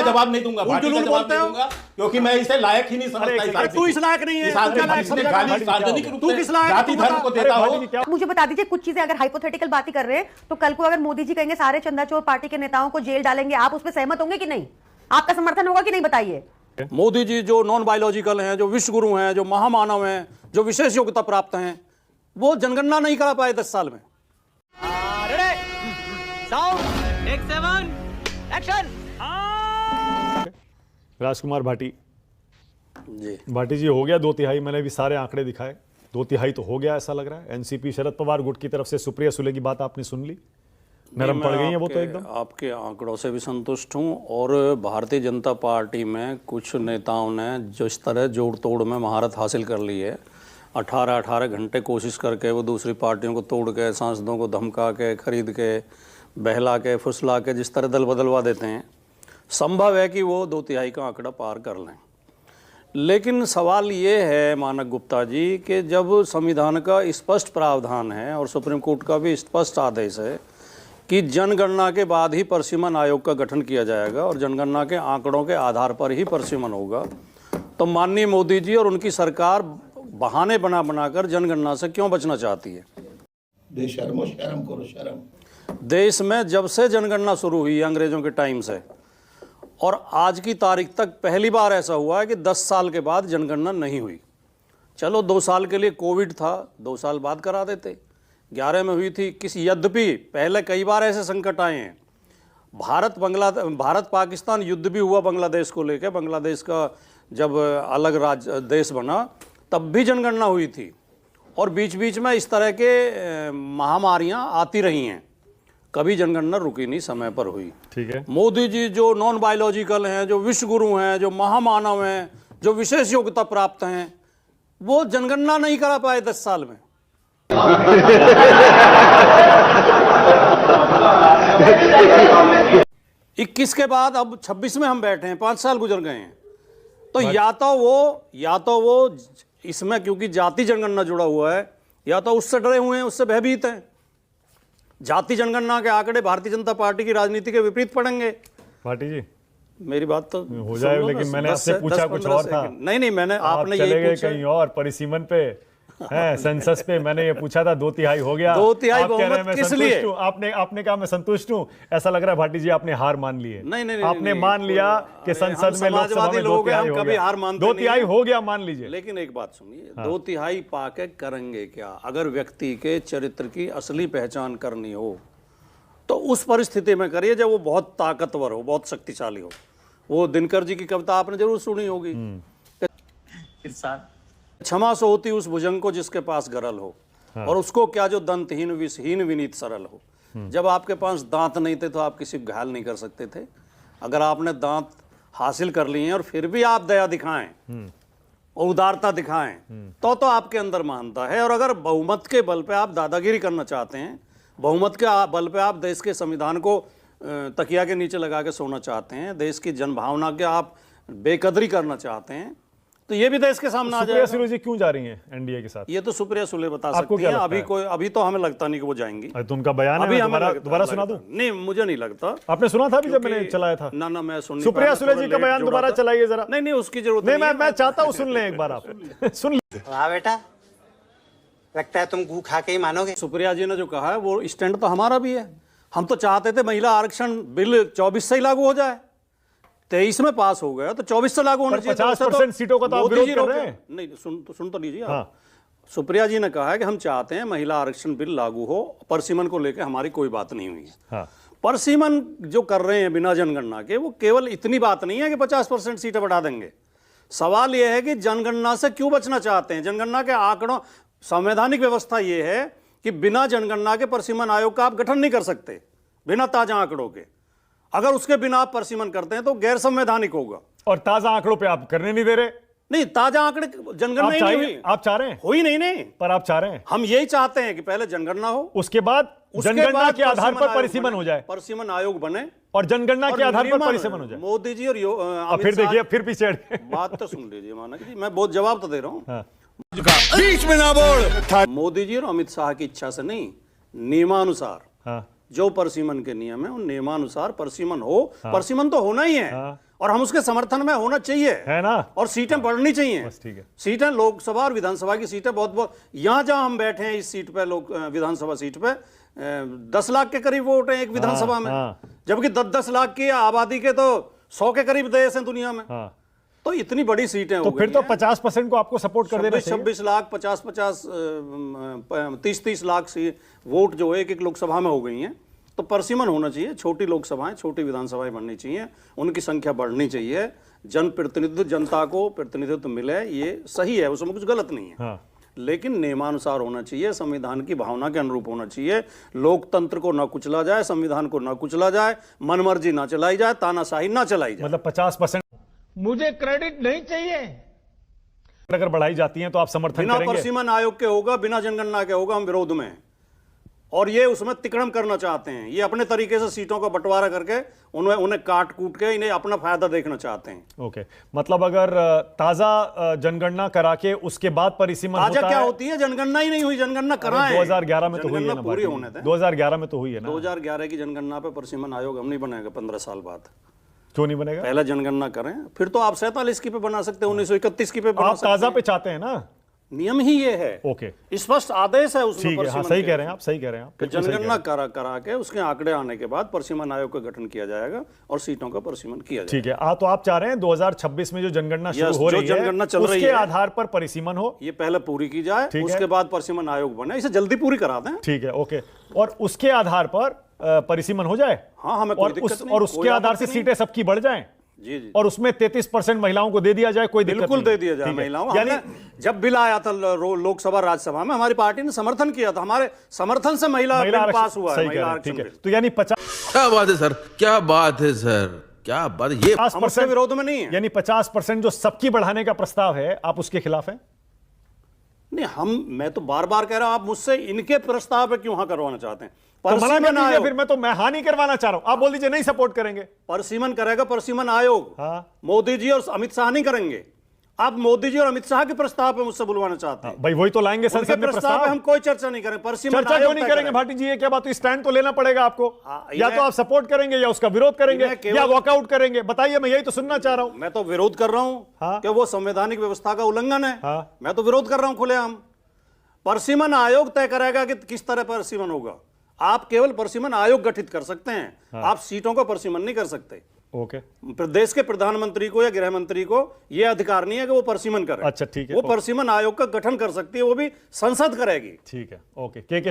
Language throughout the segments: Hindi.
जवाब नहीं दूंगा, भाटी का जवाब नहीं दूंगा, क्योंकि मैं इसे लायक ही नहीं समझता। तू इस लायक नहीं है, सार्वजनिक रूप तू से किस लायक जाति धर्म को देता हो। मुझे बता दीजिए कुछ चीजें, अगर हाइपोथेटिकल बात ही कर रहे हैं तो कल को अगर मोदी जी कहेंगे सारे चंदाचोर पार्टी के नेताओं को जेल डालेंगे, आप उस पर सहमत होंगे कि नहीं? आपका समर्थन होगा कि नहीं, बताइए। मोदी जी जो नॉन बायोलॉजिकल हैं, जो विश्व गुरु हैं, जो महामानव हैं, जो विशेष योग्यता प्राप्त हैं, वो जनगणना नहीं करा पाए 10 साल में। राजकुमार भाटी जी, भाटी जी, हो गया 2/3? मैंने भी सारे आंकड़े दिखाए, 2/3 तो हो गया ऐसा लग रहा है। एनसीपी शरद पवार गुट की तरफ से सुप्रिया सुले की बात आपने सुन ली, नरम पड़ गई है वो तो एकदम। आपके आंकड़ों से भी संतुष्ट हूं, और भारतीय जनता पार्टी में कुछ नेताओं ने जिस तरह जोड़ तोड़ में महारत हासिल कर ली है, 18 घंटे कोशिश करके वो दूसरी पार्टियों को तोड़ के, सांसदों को धमका के, खरीद के, बहला के, फुसला के जिस तरह दल बदलवा देते हैं, संभव है कि वो 2/3 का आंकड़ा पार कर लें। लेकिन सवाल ये है मानक गुप्ता जी कि जब संविधान का स्पष्ट प्रावधान है और सुप्रीम कोर्ट का भी स्पष्ट आदेश है कि जनगणना के बाद ही परिसीमन आयोग का गठन किया जाएगा और जनगणना के आंकड़ों के आधार पर ही परिसीमन होगा, तो माननीय मोदी जी और उनकी सरकार बहाने बना बनाकर जनगणना से क्यों बचना चाहती है? बेशर्मो, शर्म करो, शर्म। देश में जब से जनगणना शुरू हुई अंग्रेजों के टाइम से और आज की तारीख तक पहली बार ऐसा हुआ है कि 10 साल के बाद जनगणना नहीं हुई। चलो 2 साल के लिए कोविड था, 2 साल बाद करा देते, 11 में हुई थी यद्यपि पहले कई बार ऐसे संकट आए हैं। भारत पाकिस्तान युद्ध भी हुआ बांग्लादेश को लेकर, बांग्लादेश का जब अलग राज्य देश बना तब भी जनगणना हुई थी, और बीच बीच में इस तरह के महामारियां आती रही हैं, कभी जनगणना रुकी नहीं, समय पर हुई। ठीक है। मोदी जी जो नॉन बायोलॉजिकल हैं, जो विश्व गुरु हैं, जो महामानव हैं, जो विशेष योग्यता प्राप्त हैं, वो जनगणना नहीं करा पाए 10 साल में। 21 के बाद अब 26 में हम बैठे हैं, 5 साल गुजर गए हैं, तो या तो वो इसमें क्योंकि जाति जनगणना जुड़ा हुआ है, या तो उससे डरे हुए हैं, उससे भयभीत हैं। जाति जनगणना के आंकड़े भारतीय जनता पार्टी की राजनीति के विपरीत पड़ेंगे। भाटी जी मेरी बात तो हो जाए, लेकिन मैंने आपसे पूछा कुछ और था। नहीं, मैंने आपने चले यही गए पूछा कहीं और, परिसीमन पे है, सेंसस पे मैंने ये पूछा था, 2/3 हो गया। 2/3 आप कह रहे हैं बहुमत मैं किस संतुष्ट लिए? हूं। आपने कहा मैं संतुष्ट हूं। ऐसा लग रहा है भाटी जी आपने हार मान ली है। नहीं, आपने मान लिया कि संसद में, लोकसभा में 2/3 हो गया। 2/3 हो गया मान लीजिए। लेकिन एक बात सुनिए, 2/3 पाके करेंगे क्या? अगर व्यक्ति के चरित्र की असली पहचान करनी हो तो उस परिस्थिति में करिए जब वो बहुत ताकतवर हो, बहुत शक्तिशाली हो। वो दिनकर जी की कविता आपने जरूर सुनी होगी, क्षमा सो होती उस भुजंग को जिसके पास गरल हो, और उसको क्या जो दंतहीन विषहीन विनीत सरल हो। जब आपके पास दांत नहीं थे तो आप किसी को घायल नहीं कर सकते थे। अगर आपने दांत हासिल कर लिए हैं और फिर भी आप दया दिखाएं और उदारता दिखाएं तो आपके अंदर महानता है। और अगर बहुमत के बल पे आप दादागिरी करना चाहते हैं, बहुमत के बल पे आप देश के संविधान को तकिया के नीचे लगा के सोना चाहते हैं, देश की जनभावना के आप बेकदरी करना चाहते हैं, तो ये भी देश के सामने आ जाएगा। सुप्रिया सुले जी क्यों जा रही हैं एनडीए के साथ? ये तो सुप्रिया सुले बता सकती हैं। अभी तो हमें लगता नहीं कि वो जाएंगी। तो उनका बयान है, दोबारा सुना दूं? नहीं, मुझे नहीं लगता। आपने सुना था अभी जब मैंने चलाया था? ना मैं सुन। सुप्रिया सुले जी का बयान दोबारा चलाइए जरा। नहीं, उसकी जरूरत नहीं, मैं चाहता हूँ सुन लें एक बार, आप सुन लें। वाह बेटा, लगता है तुम गू खा के ही मानोगे। सुप्रिया जी ने जो कहा है वो स्टैंड तो हमारा भी है। हम तो चाहते थे महिला आरक्षण बिल 24 से ही लागू हो जाए, 23 में पास हो गया तो 24 से लागू होना चाहिए। 50% सीटों का तो आप विरोध कर रहे हैं। नहीं, सुन तो लीजिए आप। सुप्रिया जी ने कहा है कि हम चाहते हैं महिला आरक्षण बिल लागू हो, परसीमन को लेकर हमारी कोई बात नहीं हुई है। परसीमन जो कर रहे हैं बिना जनगणना के, वो केवल इतनी बात नहीं है कि 50% सीटें बढ़ा देंगे। सवाल यह है कि जनगणना से क्यों बचना चाहते हैं? जनगणना के आंकड़ों, संवैधानिक व्यवस्था यह है कि बिना जनगणना के परसीमन आयोग का आप गठन नहीं कर सकते, बिना ताजा आंकड़ों के। अगर उसके बिना आप परसीमन करते हैं तो गैर संवैधानिक होगा। और ताजा आंकड़ों पे आप करने नहीं दे रहे। नहीं, ताजा आंकड़े जनगणना ही नहीं हुई। आप चाह रहे हैं? हुई नहीं, पर आप चाह रहे हैं। हम यही चाहते हैं कि पहले जनगणना हो, उसके बाद जनगणना के आधार पर परिसीमन हो जाए, परसीमन आयोग बने और जनगणना के आधार पर परिसीमन हो जाए। मोदी जी और फिर देखिए, फिर पीछे बात तो सुन लीजिए मानक जी, मैं बहुत जवाब तो दे रहा हूँ। बीच में ना बोल। मोदी जी और अमित शाह की इच्छा से नहीं, नियमानुसार जो परसीमन के नियम है उन नियमानुसार परसीमन हो। परसीमन तो होना ही है। और हम उसके समर्थन में होना चाहिए, है ना? और सीटें बढ़नी चाहिए। बस ठीक है। सीटें लोकसभा और विधानसभा की सीटें बहुत यहाँ जहां हम बैठे हैं इस सीट पे, लोक विधानसभा सीट पे 10 लाख के करीब वोट हैं एक विधानसभा में, जबकि 10-10 लाख की आबादी के तो 100 के करीब देश हैं दुनिया में। तो इतनी बड़ी सीटें तो फिर तो 50% को आपको सपोर्ट कर देना चाहिए। 26 लाख 50-50 30-30 लाख सी वोट जो है एक लोकसभा में हो गई हैं, तो परसिमन होना चाहिए। छोटी लोकसभाएं, छोटी विधानसभाएं बननी चाहिए, उनकी संख्या बढ़नी चाहिए, जनप्रतिनिधित्व, जनता को प्रतिनिधित्व मिले, ये सही है, उसमें कुछ गलत नहीं है। लेकिन नियमानुसार होना चाहिए, संविधान की भावना के अनुरूप होना चाहिए। लोकतंत्र को ना कुचला जाए, संविधान को ना कुचला जाए, मनमर्जी ना चलाई जाए, तानाशाही ना चलाई जाए। मतलब 50% मुझे क्रेडिट नहीं चाहिए। अगर बढ़ाई जाती है तो आप समर्थन बिना करेंगे? परसिमन आयोग के होगा, बिना जनगणना के होगा, हम विरोध में हैं। और ये उसमें तिकड़म करना चाहते हैं, ये अपने तरीके से सीटों का बंटवारा करके उन्हें काट कूट के इन्हें अपना फायदा देखना चाहते हैं। ओके, मतलब अगर ताजा जनगणना करा के उसके बाद परिसीमन ताजा होता क्या है? होती है? जनगणना ही नहीं हुई, जनगणना कराएं। 2011 में तो हुई है ना, पूरी होने दें। 2011 में तो हुई है ना। 2011 की जनगणना पे परसिमन आयोग हम नहीं बनाएगा 15 साल बाद। क्यों नहीं बनेगा? पहले जनगणना करें, फिर तो आप 47 की पे बना सकते हैं, 1931 की पे बना आप सकते हैं। ताजा पे चाहते हैं ना? नियम ही ये है, ओके, स्पष्ट आदेश है उसमें। ठीक है, हाँ, परसिमन सही के। कह रहे हैं आप, सही कह रहे हैं आप, बिल्कुल सही कह रहे जनगणना करा के उसके आंकड़े आने के बाद परसिमन आयोग का गठन किया जाएगा और सीटों का परसिमन किया हैं। जाएगा। ठीक है, तो आप चाह रहे हैं 2026 में जो जनगणना शुरू हो रही है उसके आधार पर परिसीमन हो, ये पहले पूरी की जाए, उसके बाद परसिमन आयोग बने, इसे जल्दी पूरी करा दें। ठीक है, ओके, और उसके आधार पर परिसीमन हो जाए। हाँ, हमें कोई दिक्कत नहीं, और उसके कोई आधार से आपत्ति नहीं। सीटें सबकी बढ़ जाएं। जी जी, और उसमें 33% महिलाओं को दे दिया जाए, कोई दिक्कत बिल्कुल नहीं। दे दिया जाए ठीक है। महिलाओं। यानी जब बिल आया था लोकसभा राज्यसभा में, हमारी पार्टी ने समर्थन किया था, हमारे समर्थन से महिला बिल पास हुआ है। सही कह रहे हैं, ठीक है। तो यानी 50, क्या बात है सर, क्या बात है सर, क्या बात है। ये 50% विरोध में नहीं है। यानी 50% जो सबकी बढ़ाने का प्रस्ताव है, आप उसके खिलाफ हैं? नहीं, मैं तो बार बार कह रहा हूं, आप मुझसे इनके प्रस्ताव पे क्यों हाँ करवाना चाहते हैं? तो मना कर परसिमन दीजिए, आयोग, फिर मैं हाँ नहीं करवाना चाह रहा हूं, आप बोल दीजिए नहीं सपोर्ट करेंगे। परसिमन करेगा परसिमन आयोग। हाँ। मोदी जी और अमित शाह नहीं करेंगे। आप मोदी जी और अमित शाह के प्रस्ताव पे मुझसे बुलवाना चाहते हैं। भाई वही तो लाएंगे उनके संसद में प्रस्ताव पे प्रस्ताव। हम कोई चर्चा नहीं करें, परसिमन चर्चा आयोग क्यों नहीं तय करेंगे करेगा। भाटी जी? ये क्या बात? तो स्टैंड तो लेना पड़ेगा आपको, या इन्हें- तो आप सपोर्ट करेंगे या उसका विरोध करेंगे इन्हें केवल- या वॉकआउट करेंगे। बताइए, मैं यही तो सुनना चाह रहा हूं। मैं तो विरोध कर रहा हूं। हाँ। कि वो संवैधानिक व्यवस्था का उल्लंघन है। हाँ। मैं तो विरोध कर रहा हूं खुलेआम। परसिमन आयोग तय करेगा कि किस तरह परसिमन होगा। आप केवल परसिमन आयोग गठित कर सकते हैं, आप सीटों को परसिमन नहीं कर सकते। ओके, प्रदेश के प्रधानमंत्री को या गृह मंत्री को यह अधिकार नहीं है कि वो परसिमन करे। अच्छा, ठीक है। वो परसिमन आयोग का गठन कर सकती है, वो भी संसद करेगी। ठीक है, ओके। के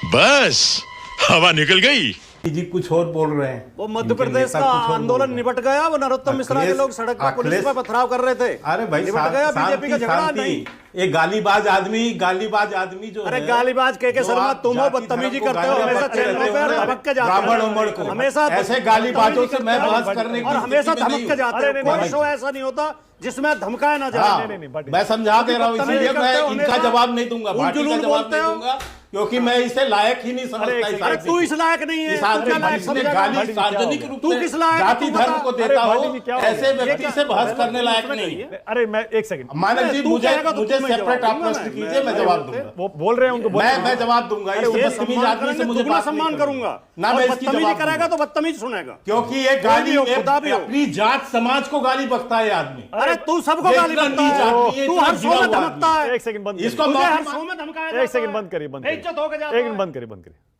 बस हवा निकल गई। जी कुछ और बोल रहे हैं। वो मध्य प्रदेश का आंदोलन निपट गया, वो नरोत्तम मिश्रा के लोग सड़क पर पुलिस पर पथराव कर रहे थे। अरे भाई, निपट गया, बीजेपी का झगड़ा नहीं। एक गालीबाज आदमी जो अरे है, गालीबाज के जो शर्मा, आप तुम हो, जाति बदतमीजी धर्म को करते हो, गाली हमेशा बकते चैनलों रहते पे हो, धमक के जाते ब्राह्मण हो। उम्मड़ को हमेशा ऐसे गालीबाजों से मैं बहस करने की और हमेशा स्थिति में धमक नहीं के हूं। जाते हो। कोई शो ऐसा नहीं होता जिसमें धमकाया ना जाए। हाँ, मैं समझा दे रहा हूँ, इसीलिए मैं इनका जवाब नहीं दूंगा, भाटी का जवाब नहीं दूंगा, क्योंकि मैं इसे लायक ही नहीं समझता। अरे तू इस लायक नहीं है, इस तू आदमी क्या लायक जिसने समझेगा? गाली सार्वजनिक रूप तू से किस लायक है? जाति तू धर्म बता। को देता अरे हो, भाटी जी, क्या हो ऐसे गया? व्यक्ति से बहस करने लायक नहीं है। अरे मैं एक सेकंड, मानव जी, तू मुझे कहेगा तो तुम्हें सेपरेट जवाब आप दूंगा प्रश्न मैं। कीजिए, मैं जवाब दूंगा। वो बोल रहे हैं उनको मैं जवाब दूंगा। इस ये बदतमीज सम्मान आदमी से करेंगे, मुझे दुगना बात नहीं सम्मान करनी। करूंगा ना मैं इसकी बदतमीजी जवाब करेगा दूंगा। तो बदतमीज सुनेगा। क्योंकि ये गाली कोई भी हो, खुदा भी हो। अपनी जात समाज को गाली बकता है आदमी। अरे तू सबको ये गाली इतना बकता नीच आदमी है, है, तू इतना हर शो गिरा में हुआ धमकता आदमी। है। एक सेकंड बंद इसको तुझे माफी हर शो में धमकाया एक जाता सेकंड है। बंद करिए, बंद करिए। बेइज्जत होके जाता एक मिनट है। बंद करिए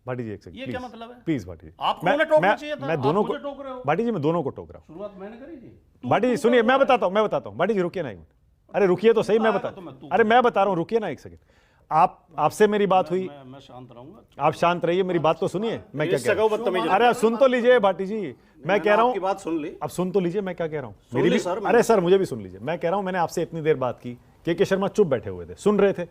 भाटी जी, एक सेकंड। ये क्या मतलब है? प्लीज भाटी जी, आपको उन्हें टोकना चाहिए था, मैं आप दोनों मुझे टोक रहे हो। को, भाटी जी मैं दोनों को टोक रहा हूँ। शुरुआत मैंने करी थी। भाटी जी सुनिए, मैं बताता हूँ भाटी जी, रुकिए ना एक मिनट। अरे रुकिए तो सही, मैं बता, अरे मैं बता रहा हूँ, रुकिए ना एक सेकंड। आपसे मेरी बात हुई, मैं शांत रहूंगा। आप शांत रहिए, मेरी बात तो सुनिए। मैं क्या इस कह रहा जगह बदतमीजी हूँ? अरे आप सुन तो लीजिए भाटी जी, मैं कह रहा आपकी हूँ, बात सुन ली। अब सुन तो लीजिए मैं क्या कह रहा हूँ। सुन मेरी ली भी, सर, मैंने। अरे सर मुझे भी सुन लीजिए। मैं कह रहा हूँ, मैंने आपसे इतनी देर बात की, के शर्मा चुप बैठे हुए थे, सुन रहे थे।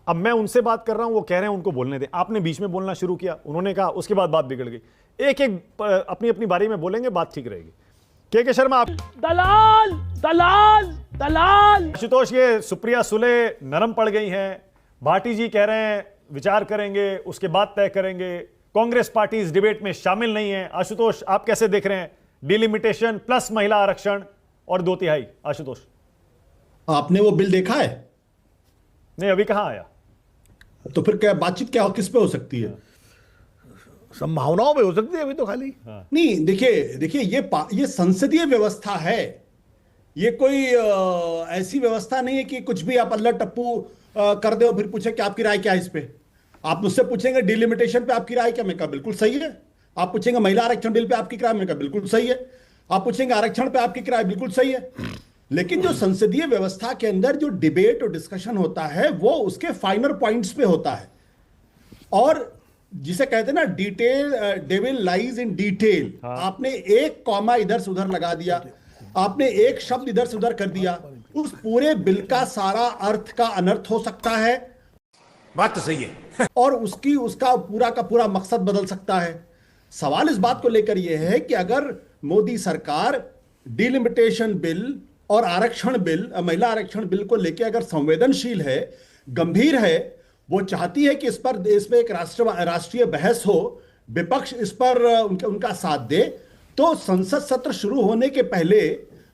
अब मैं उनसे बात कर रहा हूं, वो कह रहे हैं उनको बोलने दें। आपने बीच में बोलना शुरू किया, उन्होंने कहा, उसके बाद बात बिगड़ गई। एक एक अपनी अपनी बारी में बोलेंगे, बात ठीक रहेगी। के शर्मा आप दलाल दलाल दलाल। आशुतोष, ये सुप्रिया सुले नरम पड़ गई हैं, भाटी जी कह रहे हैं विचार करेंगे, उसके बाद तय करेंगे। कांग्रेस पार्टी इस डिबेट में शामिल नहीं है। आशुतोष, आप कैसे देख रहे हैं डिलिमिटेशन प्लस महिला आरक्षण और 2/3? आशुतोष, आपने वो बिल देखा है? नहीं, अभी कहां आया? तो फिर क्या बातचीत, क्या किस पे हो सकती है? संभावनाओं में हो सकती है अभी तो खाली। नहीं, देखिए ये संसदीय व्यवस्था है। ये कोई ऐसी व्यवस्था नहीं है कि कुछ भी आप अल्लाह टप्पू कर दे और फिर पूछे कि आपकी राय क्या है इस पे। आप मुझसे पूछेंगे डिलिमिटेशन पे आपकी राय क्या, मैं कहा बिल्कुल सही है। आप पूछेंगे महिला आरक्षण बिल पे आपकी राय, मैं कहा बिल्कुल सही है। आप पूछेंगे आरक्षण पे आपकी राय, बिल्कुल सही है। लेकिन जो संसदीय व्यवस्था के अंदर जो डिबेट और डिस्कशन होता है वो उसके फाइनल पॉइंट्स पे होता है, और जिसे कहते हैं ना detail devil lies in detail. आपने एक कॉमा इधर से उधर लगा दिया, आपने एक शब्द इधर से उधर कर दिया, उस पूरे बिल का सारा अर्थ का अनर्थ हो सकता है। बात तो सही है। और उसका पूरा का पूरा मकसद बदल सकता है। सवाल इस बात को लेकर यह है कि अगर मोदी सरकार डिलिमिटेशन बिल और आरक्षण बिल, महिला आरक्षण बिल को लेकर अगर संवेदनशील है, गंभीर है, वो चाहती है कि इसमें एक राष्ट्रीय बहस हो, विपक्ष इस पर उनका साथ दे, तो संसद सत्र शुरू होने के पहले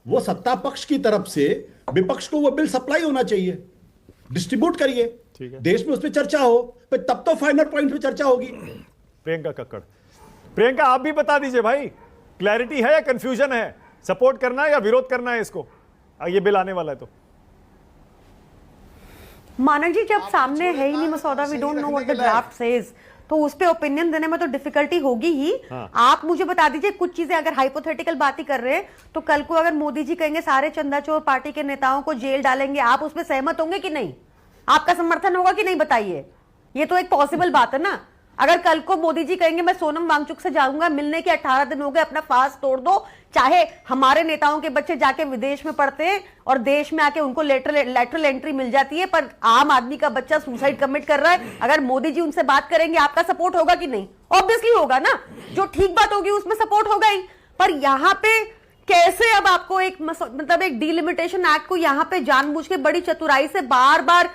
वो सत्ता पक्ष की तरफ से विपक्ष को वो बिल सप्लाई होना चाहिए। डिस्ट्रीब्यूट करिए, देश में उस पर चर्चा हो, तब तो फाइनल पॉइंट पे चर्चा होगी। प्रियंका कक्कड़, प्रियंका आप भी बता दीजिए भाई, क्लैरिटी है या कंफ्यूजन है? सपोर्ट करना है या विरोध करना है इसको, ये बिल आने वाला है तो? मानक जी, जब सामने है ही नहीं मसौदा, we don't know what the draft says, तो उस पे ओपिनियन देने में तो डिफिकल्टी होगी ही। आप मुझे बता दीजिए, कुछ चीजें अगर हाइपोथेटिकल बात ही कर रहे हैं, तो कल को अगर मोदी जी कहेंगे सारे चंदाचोर पार्टी के नेताओं को जेल डालेंगे, आप उस पर सहमत होंगे कि नहीं? आपका समर्थन होगा कि नहीं, बताइए। ये तो एक पॉसिबल बात है ना। अगर कल को मोदी जी कहेंगे मैं सोनम वांगचुक से जाऊंगा मिलने के 18 दिन हो गए, अपना फास्ट तोड़ दो, चाहे हमारे नेताओं के बच्चे जाके विदेश में पढ़ते हैं और देश में आके उनको लेटरल एंट्री मिल जाती है, पर आम आदमी का बच्चा सुसाइड कमिट कर रहा है, अगर मोदी जी उनसे बात करेंगे, आपका सपोर्ट होगा कि नहीं? ऑब्वियसली होगा ना। जो ठीक बात होगी उसमें सपोर्ट होगा ही। पर यहां पे कैसे अब आपको एक मतलब एक डिलिमिटेशन एक्ट को यहां पे जानबूझ के बड़ी चतुराई से बार बार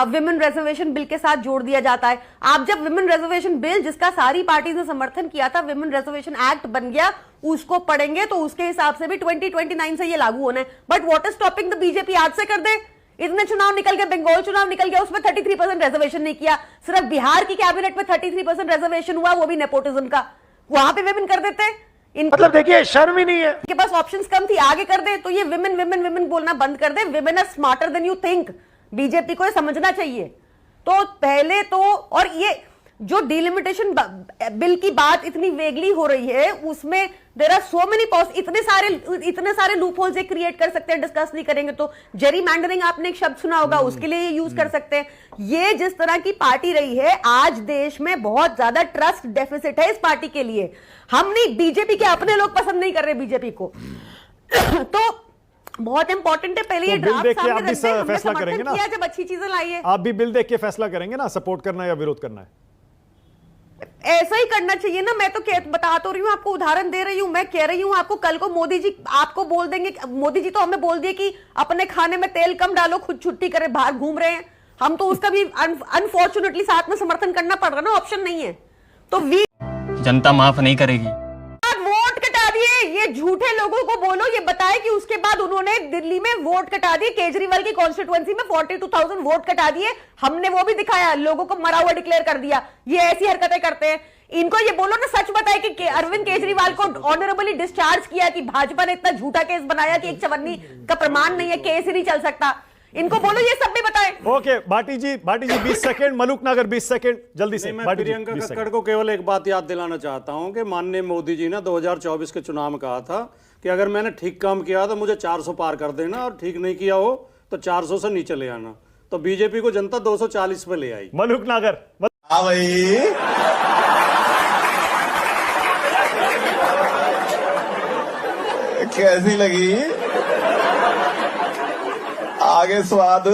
विमेन रिजर्वेशन बिल के साथ जोड़ दिया जाता है। आप जब विमेन रिजर्वेशन बिल, जिसका सारी पार्टी ने समर्थन किया था, विमेन रिजर्वेशन एक्ट बन गया, उसको पढ़ेंगे तो उसके हिसाब से भी 2029 से ये लागू होना है। But what is stopping the BJP आज से कर दे? इतने चुनाव निकल गए, बंगाल चुनाव निकल गया, उसमें 33% रिजर्वेशन नहीं किया। सिर्फ बिहार की कैबिनेट में 33% रिजर्वेशन हुआ, वो भी नेपोटिज्म का। वहां पे विमेन कर देते, मतलब देखिए शर्म ही नहीं है। इनके पास ऑप्शंस कम थी, आगे कर दे। तो ये विमेन विमेन विमेन बोलना बंद कर दे। Women are smarter than you think. BJP को समझना चाहिए। तो पहले तो, और ये जो डिलिमिटेशन बिल की बात इतनी वेगली हो रही है, उसमें देयर आर सो मेनी इतने सारे लूप होल्स क्रिएट कर सकते हैं। डिस्कस नहीं करेंगे तो जेरीमैंडरिंग, आपने एक शब्द सुना होगा, उसके लिए ये यूज कर सकते हैं। ये जिस तरह की पार्टी रही है, आज देश में बहुत ज्यादा ट्रस्ट डेफिसिट है इस पार्टी के लिए। हम नहीं, बीजेपी के अपने लोग पसंद नहीं कर रहे बीजेपी को। तो बहुत इंपॉर्टेंट है, पहले ये ड्राफ्ट सामने रख दें, हमने फैसला करेंगे ना, जब अच्छी चीजें लाई है। आप भी बिल देख के फैसला करेंगे ना, सपोर्ट करना है या विरोध करना है? ऐसा ही करना चाहिए ना। मैं तो बता तो रही हूँ, आपको उदाहरण दे रही हूँ। मैं कह रही हूँ आपको, कल को मोदी जी आपको बोल देंगे, मोदी जी तो हमें बोल दिए कि अपने खाने में तेल कम डालो, खुद छुट्टी करें, बाहर घूम रहे हैं। हम तो उसका भी अनफॉर्चुनेटली साथ में समर्थन करना पड़ रहा ना, ऑप्शन नहीं है। तो जनता माफ नहीं करेगी। वोट कटा दिए, ये झूठे लोगों को बोलो, ये बताए कि उसके बाद उन्होंने दिल्ली में वोट कटा दिए, केजरीवाल की कॉन्स्टिट्यूएंसी में 42,000 वोट कटा दिए। हमने वो भी दिखाया, लोगों को मरा हुआ डिक्लेयर कर दिया। ये ऐसी हरकतें करते हैं। इनको ये बोलो ना, सच बताए कि अरविंद केजरीवाल को ऑनरेबली डिस्चार्ज किया, कि भाजपा ने इतना झूठा केस बनाया कि 154 का प्रमाण नहीं है, केस ही नहीं चल सकता। इनको बोलो, ये सब भी बताएं। ओके, भाटी जी 20 सेकंड, मलूक नगर 20 सेकंड, जल्दी से। मैं प्रियंका कक्कड़ को केवल एक बात याद दिलाना चाहता हूं कि माननीय मोदी जी ने 2024 के चुनाव में कहा था कि अगर मैंने ठीक काम किया तो मुझे 400 पार कर देना, और ठीक नहीं किया हो तो 400 से नीचे ले आना। तो बीजेपी को जनता 240 पे ले आई। मलूक नगर, भाई कैसी लगी? आगे स्वाद